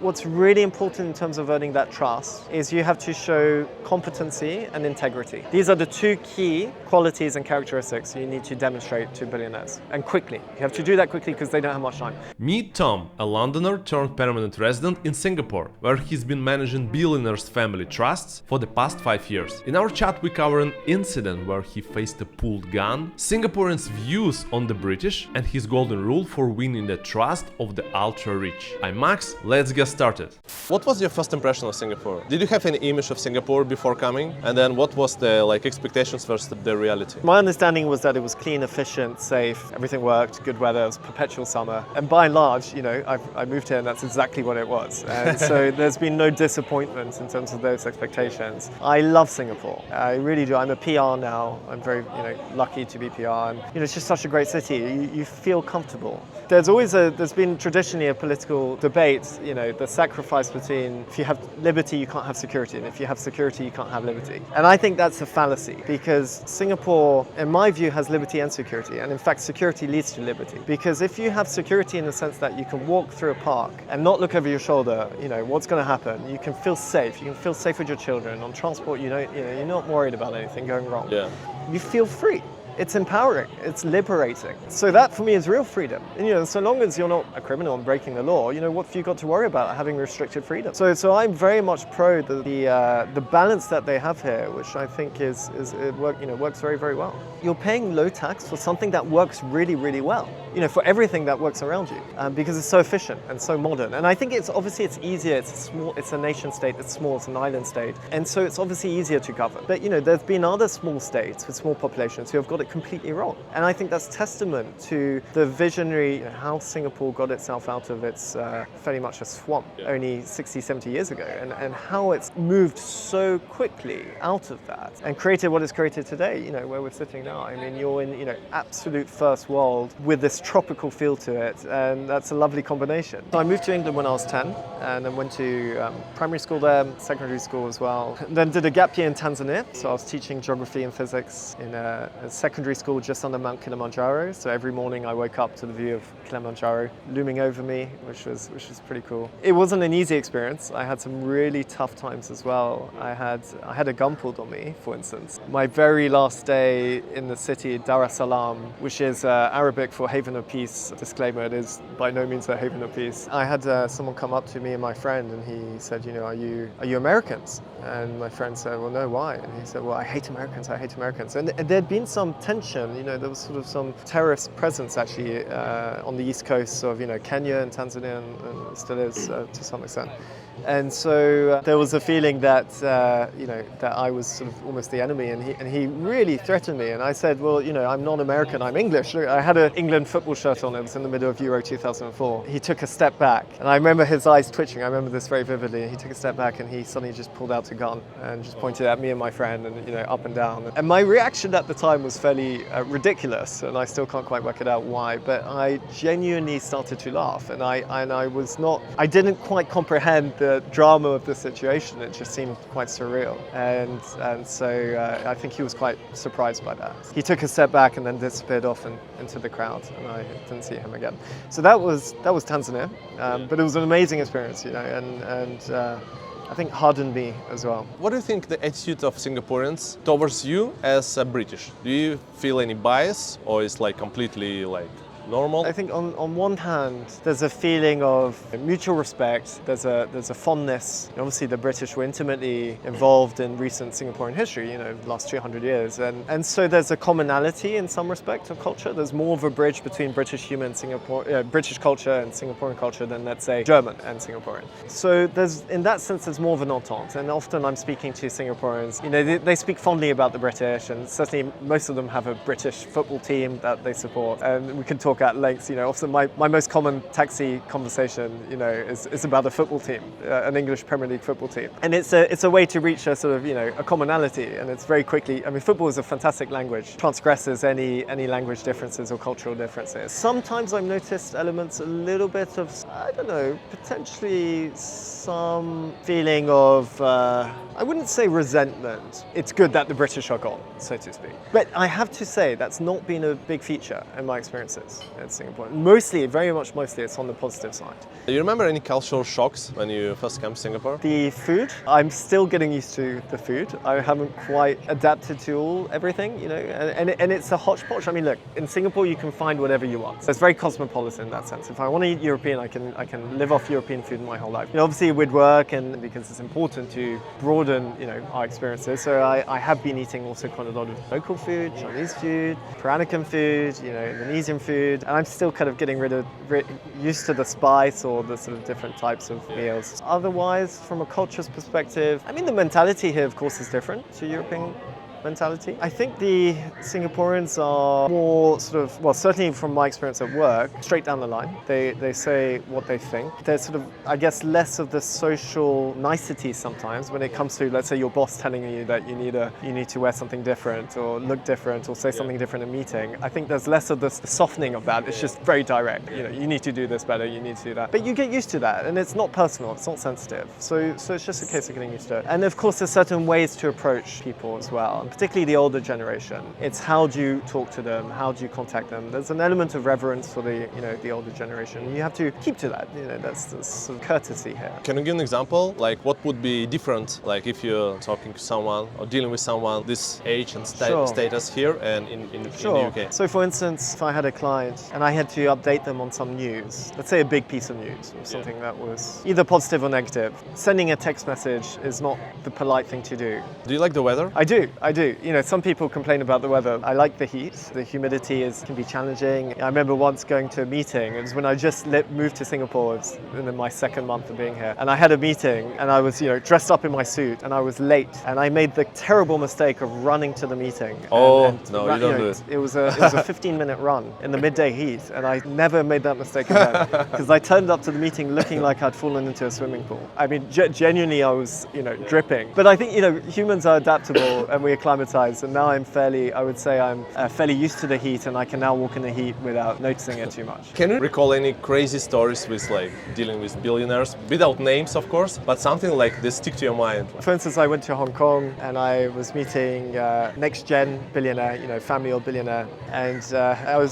What's really important in terms of earning that trust is you have to show competency and integrity. These are the two key qualities and characteristics you need to demonstrate to billionaires, and quickly. You have to do that quickly because they don't have much time. Meet Tom, a Londoner turned permanent resident in Singapore, where he's been managing billionaires' family trusts for the past 5 years. In our chat we cover an incident where he faced a pulled gun, Singaporeans' views on the British, and his golden rule for winning the trust of the ultra-rich. I'm Max, let's get started. What was your first impression of Singapore? Did you have any image of Singapore before coming? And then what was the expectations versus the reality? My understanding was that it was clean, efficient, safe, everything worked, good weather, it was perpetual summer. And by and large, I moved here and that's exactly what it was. And so there's been no disappointment in terms of those expectations. I love Singapore. I really do. I'm a PR now. I'm very, lucky to be PR. And, it's just such a great city. You feel comfortable. There's been traditionally a political debate, the sacrifice between if you have liberty, you can't have security, and if you have security, you can't have liberty. And I think that's a fallacy because Singapore, in my view, has liberty and security. And in fact, security leads to liberty. Because if you have security in the sense that you can walk through a park and not look over your shoulder, what's going to happen? You can feel safe. You can feel safe with your children. On transport, you're not worried about anything going wrong. Yeah. You feel free. It's empowering, it's liberating. So that for me is real freedom. And so long as you're not a criminal and breaking the law, what have you got to worry about having restricted freedom? So I'm very much pro the balance that they have here, which I think works very, very well. You're paying low tax for something that works really, really well. For everything that works around you, because it's so efficient and so modern. And I think it's easier. It's a nation state. It's small. It's an island state, and so it's obviously easier to govern. But there's been other small states with small populations who have got it completely wrong. And I think that's testament to the visionary, how Singapore got itself out of its fairly much a swamp only 60, 70 years ago, and how it's moved so quickly out of that and created what it's created today. Where we're sitting now. I mean, you're in absolute first world with this tropical feel to it, and that's a lovely combination. So I moved to England when I was 10, and then went to primary school there, secondary school as well. Then did a gap year in Tanzania, so I was teaching geography and physics in a secondary school just under Mount Kilimanjaro. So every morning I woke up to the view of Kilimanjaro looming over me, which was pretty cool. It wasn't an easy experience. I had some really tough times as well. I had a gun pulled on me, for instance. My very last day in the city, Dar es Salaam, which is Arabic for haven of peace. Disclaimer, it is by no means a haven of peace. I had someone come up to me and my friend, and he said, are you Americans? And my friend said, well, no, why? And he said, well, I hate Americans. And there'd been some tension, there was sort of some terrorist presence actually on the east coast of, Kenya and Tanzania, and still is to some extent. And so there was a feeling that, that I was sort of almost the enemy, and he really threatened me. And I said, well, I'm not American, I'm English. I had an England football shirt on, it was in the middle of Euro 2004. He took a step back, and I remember his eyes twitching, I remember this very vividly. He took a step back and he suddenly just pulled out a gun and just pointed at me and my friend, and up and down. And my reaction at the time was fairly ridiculous, and I still can't quite work it out why, but I genuinely started to laugh, and I didn't quite comprehend the drama of the situation. It just seemed quite surreal, and so I think he was quite surprised by that. He took a step back and then disappeared off into the crowd, and I didn't see him again. So that was Tanzania, but it was an amazing experience, and I think hardened me as well. What do you think the attitude of Singaporeans towards you as a British? Do you feel any bias, or is completely normal? I think on one hand, there's a feeling of mutual respect. There's a fondness. Obviously, the British were intimately involved in recent Singaporean history, the last 200 years. And so there's a commonality in some respect of culture. There's more of a bridge between British culture and Singaporean culture than, let's say, German and Singaporean. So in that sense, there's more of an entente. And often I'm speaking to Singaporeans, they speak fondly about the British, and certainly most of them have a British football team that they support. And we can talk at length. Often my most common taxi conversation, is about a football team, an English Premier League football team, and it's a way to reach a sort of a commonality, and it's very quickly. I mean, football is a fantastic language, transgresses any language differences or cultural differences. Sometimes I've noticed elements a little bit of, I don't know, potentially some feeling of, I wouldn't say resentment. It's good that the British are gone, so to speak. But I have to say that's not been a big feature in my experiences. in Singapore. Mostly, it's on the positive side. Do you remember any cultural shocks when you first came to Singapore? The food, I'm still getting used to the food. I haven't quite adapted to everything, you know, and it's a hodgepodge. I mean, look, in Singapore you can find whatever you want. So it's very cosmopolitan in that sense. If I want to eat European, I can live off European food my whole life. You know, obviously with work and because it's important to broaden, you know, our experiences. So I have been eating also quite a lot of local food, Chinese food, Peranakan food, you know, Indonesian food, and I'm still kind of getting used to the spice or the sort of different types of meals. Otherwise, from a culture's perspective, I mean, the mentality here, of course, is different to European mentality. I think the Singaporeans are more sort of, well, certainly from my experience at work, straight down the line. They say what they think. There's sort of, I guess, less of the social niceties sometimes when it comes to, let's say, your boss telling you that you need to wear something different or look different or say something different in a meeting. I think there's less of the softening of that. It's just very direct. You know, you need to do this better, you need to do that. But you get used to that, and it's not personal, it's not sensitive. So it's just a case of getting used to it. And of course, there's certain ways to approach people as well. Particularly the older generation. It's how do you talk to them, how do you contact them. There's an element of reverence for the older generation. You have to keep to that. You know, that's sort of courtesy here. Can you give an example? Like what would be different, like if you're talking to someone or dealing with someone this age and status here and in the UK? So for instance, if I had a client and I had to update them on some news, let's say a big piece of news or something that was either positive or negative, sending a text message is not the polite thing to do. Do you like the weather? I do. You know, some people complain about the weather. I like the heat. The humidity can be challenging. I remember once going to a meeting. It was when I just moved to Singapore. It was in my second month of being here. And I had a meeting and I was, you know, dressed up in my suit and I was late. And I made the terrible mistake of running to the meeting. No, you don't do it. It was a 15-minute run in the midday heat. And I never made that mistake again because I turned up to the meeting looking like I'd fallen into a swimming pool. I mean, genuinely I was, you know, dripping. But I think, you know, humans are adaptable and we acclimatise. And now I'm fairly used to the heat and I can now walk in the heat without noticing it too much. Can you recall any crazy stories with like dealing with billionaires, without names of course, but something like this stick to your mind? For instance, I went to Hong Kong and I was meeting next gen billionaire, you know, family-owned billionaire, and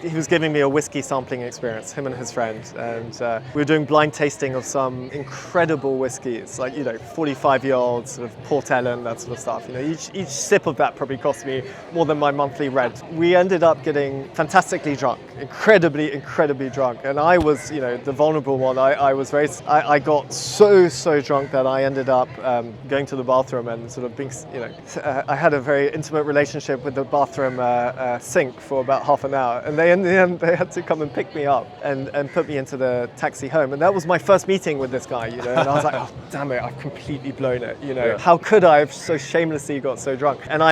he was giving me a whiskey sampling experience, him and his friend, and we were doing blind tasting of some incredible whiskeys, like, you know, 45-year-old sort of Port Ellen, that sort of stuff. You know, each sip of that probably cost me more than my monthly rent. We ended up getting fantastically drunk, incredibly drunk, and I was, you know, the vulnerable one. I got so drunk that I ended up going to the bathroom and sort of being, you know, I had a very intimate relationship with the bathroom sink for about half an hour, and in the end they had to come and pick me up and put me into the taxi home, and that was my first meeting with this guy, you know, and I was like, oh damn it, I've completely blown it, you know. Yeah. How could I have so shamelessly got so drunk? And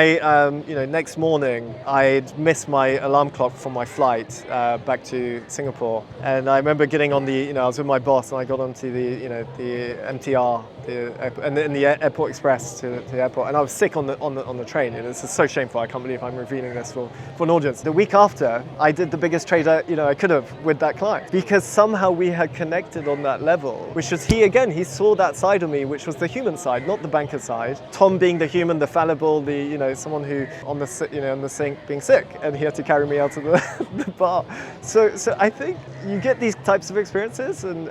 you know, next morning I'd missed my alarm clock from my flight back to Singapore, and I remember getting on I was with my boss and I got onto the MTR, the Airport Express to the airport, and I was sick on the train. You know, this is so shameful. I can't believe I'm revealing this for an audience. The week after, I did the biggest trade I could have with that client, because somehow we had connected on that level, which was he saw that side of me, which was the human side, not the banker side. Tom being the human, the fallible, someone who on the sink being sick, and he had to carry me out of the bar. So I think you get these types of experiences, and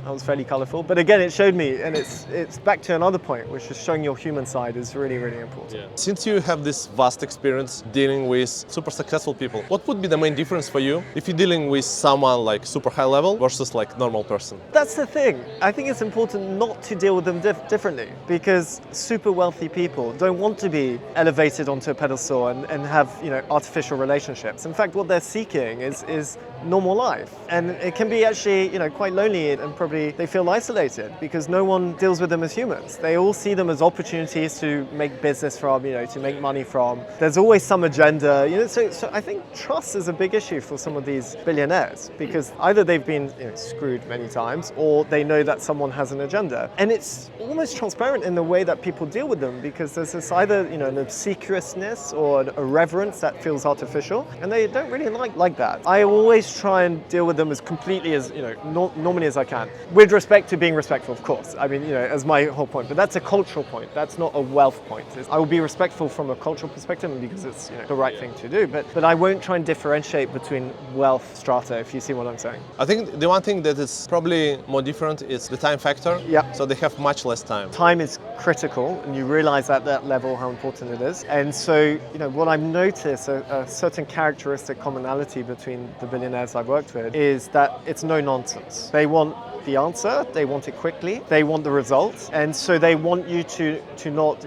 that was fairly colourful. But again, it showed me, and it's back to another point, which is showing your human side is really important. Yeah. Since you have this vast experience dealing with super successful people, what would be the main difference for you if you're dealing with someone like super high level versus like normal person? That's the thing. I think it's important not to deal with them differently, because super wealthy people don't want to be elevated onto a pedestal and have, you know, artificial relationships. In fact, what they're seeking is normal life, and it can be actually, you know, quite lonely, and probably they feel isolated because no one deals with them as humans. They all see them as opportunities to make business from, you know, to make money from. There's always some agenda, you know. So I think trust is a big issue for some of these billionaires, because either they've been, you know, screwed many times, or they know that someone has an agenda, and it's almost transparent in the way that people deal with them, because there's this either, you know, an obsequiousness or a reverence that feels artificial, and they don't really like that. I always try and deal with them as completely as, you know, normally as I can. with respect to being respectful, of course. I mean, as my whole point, but that's a cultural point. That's not a wealth point. I will be respectful from a cultural perspective because it's the right thing to do, but I won't try and differentiate between wealth strata, if you see what I'm saying. I think the one thing that is probably more different is the time factor. Yeah. So they have much less time. Time is critical, and you realize at that level how important it is. And so, what I've noticed, a certain characteristic commonality between the billionaires I've worked with is that it's no nonsense. They want the answer, they want it quickly, they want the results, and so they want you to not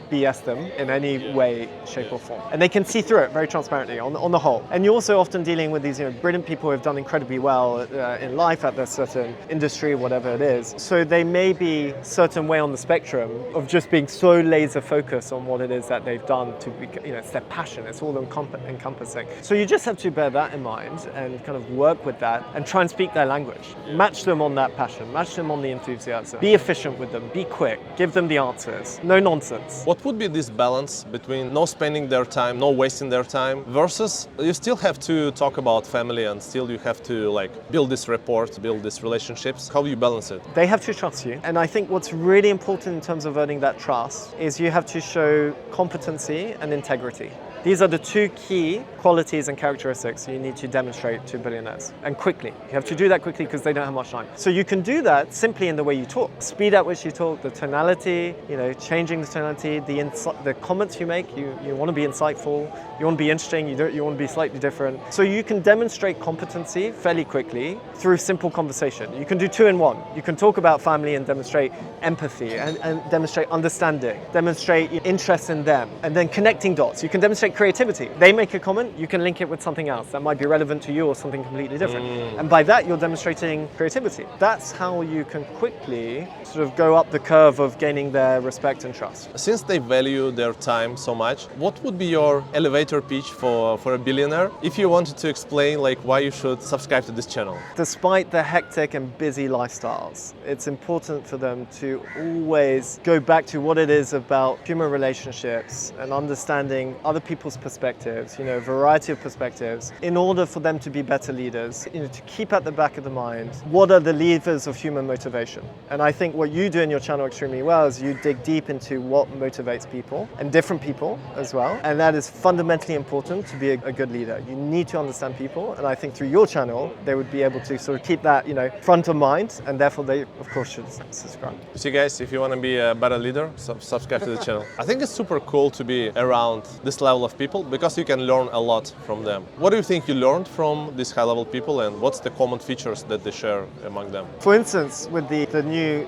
BS them in any way, shape or form. And they can see through it very transparently on the whole. And you're also often dealing with these brilliant people who have done incredibly well in life at their certain industry, whatever it is. So they may be a certain way on the spectrum of just being so laser focused on what it is that they've done to be, it's their passion, it's all encompassing. So you just have to bear that in mind and kind of work with that and try and speak their language. Match them on that passion, match them on the enthusiasm. Be efficient with them, be quick, give them the answers, no nonsense. What would be this balance between no spending their time, no wasting their time, versus you still have to talk about family and still you have to build this rapport, build these relationships? How do you balance it? They have to trust you. And I think what's really important in terms of earning that trust is you have to show competency and integrity. These are the two key qualities and characteristics you need to demonstrate to billionaires, and quickly. You have to do that quickly because they don't have much time. So you can do that simply in the way you talk. Speed at which you talk, the tonality, changing the tonality, the comments you make. You want to be insightful, you want to be interesting, you want to be slightly different. So you can demonstrate competency fairly quickly through simple conversation. You can do two in one. You can talk about family and demonstrate empathy and demonstrate understanding, demonstrate interest in them, and then connecting dots. You can demonstrate creativity. They make a comment, you can link it with something else that might be relevant to you or something completely different. And by that, you're demonstrating creativity. That's how you can quickly sort of go up the curve of gaining their respect and trust. Since they value their time so much, what would be your elevator pitch for a billionaire if you wanted to explain why you should subscribe to this channel? Despite the hectic and busy lifestyles, it's important for them to always go back to what it is about human relationships and understanding other people's perspectives, a variety of perspectives, in order for them to be better leaders, to keep at the back of the mind what are the levers of human motivation. And I think what you do in your channel extremely well is you dig deep into what motivates people, and different people as well. And that is fundamentally important to be a good leader. You need to understand people, and I think through your channel, they would be able to sort of keep that, front of mind, and therefore they, of course, should subscribe. So guys, if you want to be a better leader, subscribe to the channel. I think it's super cool to be around this level of people because you can learn a lot from them. What do you think you learned from these high-level people, and what's the common features that they share among them? For instance, with the new,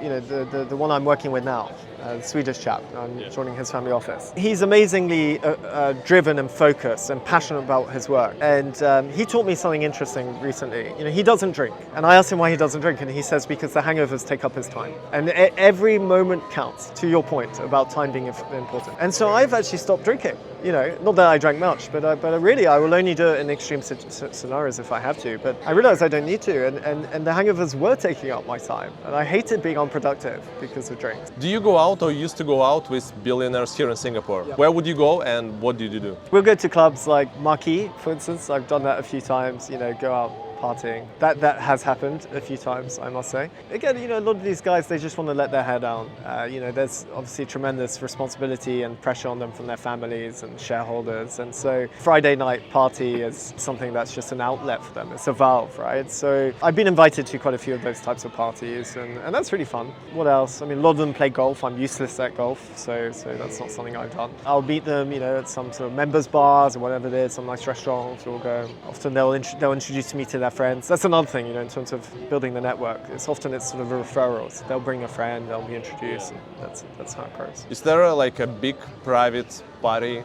the one I'm working with now, the Swedish chap, I'm joining his family office. He's amazingly driven and focused and passionate about his work. And he taught me something interesting recently. He doesn't drink. And I asked him why he doesn't drink, and he says because the hangovers take up his time. And every moment counts, to your point about time being important. And so I've actually stopped drinking. Not that I drank much, but really I will only do it in extreme scenarios if I have to. But I realized I don't need to, and the hangovers were taking up my time. And I hated being unproductive because of drinks. Do you go out or used to go out with billionaires here in Singapore? Yeah. Where would you go and what did you do? We'll go to clubs like Marquee, for instance. I've done that a few times, go out partying. That has happened a few times, I must say. Again, a lot of these guys, they just want to let their hair down. There's obviously tremendous responsibility and pressure on them from their families and shareholders. And so Friday night party is something that's just an outlet for them. It's a valve, right? So I've been invited to quite a few of those types of parties, and that's really fun. What else? I mean, a lot of them play golf. I'm useless at golf, so that's not something I've done. I'll meet them, at some sort of members bars or whatever it is, some nice restaurants. We'll go. Often they'll introduce me to their friends. That's another thing, in terms of building the network. It's sort of referrals. They'll bring a friend, they'll be introduced, and that's how it goes. Is there a big private party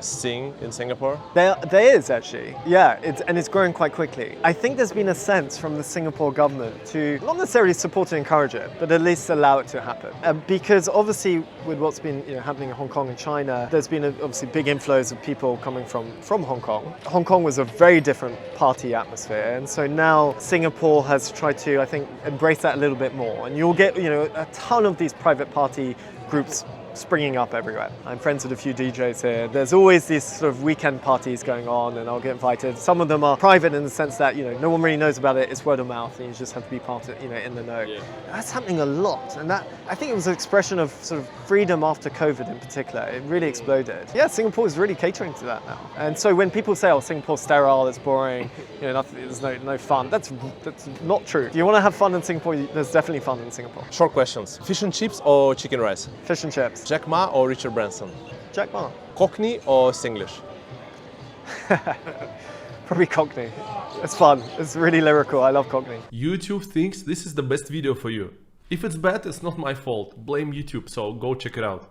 scene in Singapore? There is actually, yeah, it's growing quite quickly. I think there's been a sense from the Singapore government to not necessarily support and encourage it, but at least allow it to happen. Because obviously with what's been happening in Hong Kong and China, there's been obviously big inflows of people coming from Hong Kong. Hong Kong was a very different party atmosphere, and so now Singapore has tried to, I think, embrace that a little bit more. And you'll get, a ton of these private party groups springing up everywhere. I'm friends with a few DJs here. There's always these sort of weekend parties going on, and I'll get invited. Some of them are private in the sense that, you know, no one really knows about it. It's word of mouth, and you just have to be part of, you know, in the know. Yeah. That's happening a lot, and that, I think it was an expression of sort of freedom after COVID in particular. It really exploded. Yeah, Singapore is really catering to that now. And so when people say, oh, Singapore's sterile, it's boring, you know, nothing, there's no fun, that's not true. If you want to have fun in Singapore, there's definitely fun in Singapore. Short questions. Fish and chips or chicken rice? Fish and chips. Jack Ma or Richard Branson? Jack Ma. Cockney or Singlish? Probably Cockney. It's fun. It's really lyrical. I love Cockney. YouTube thinks this is the best video for you. If it's bad, it's not my fault. Blame YouTube, so go check it out.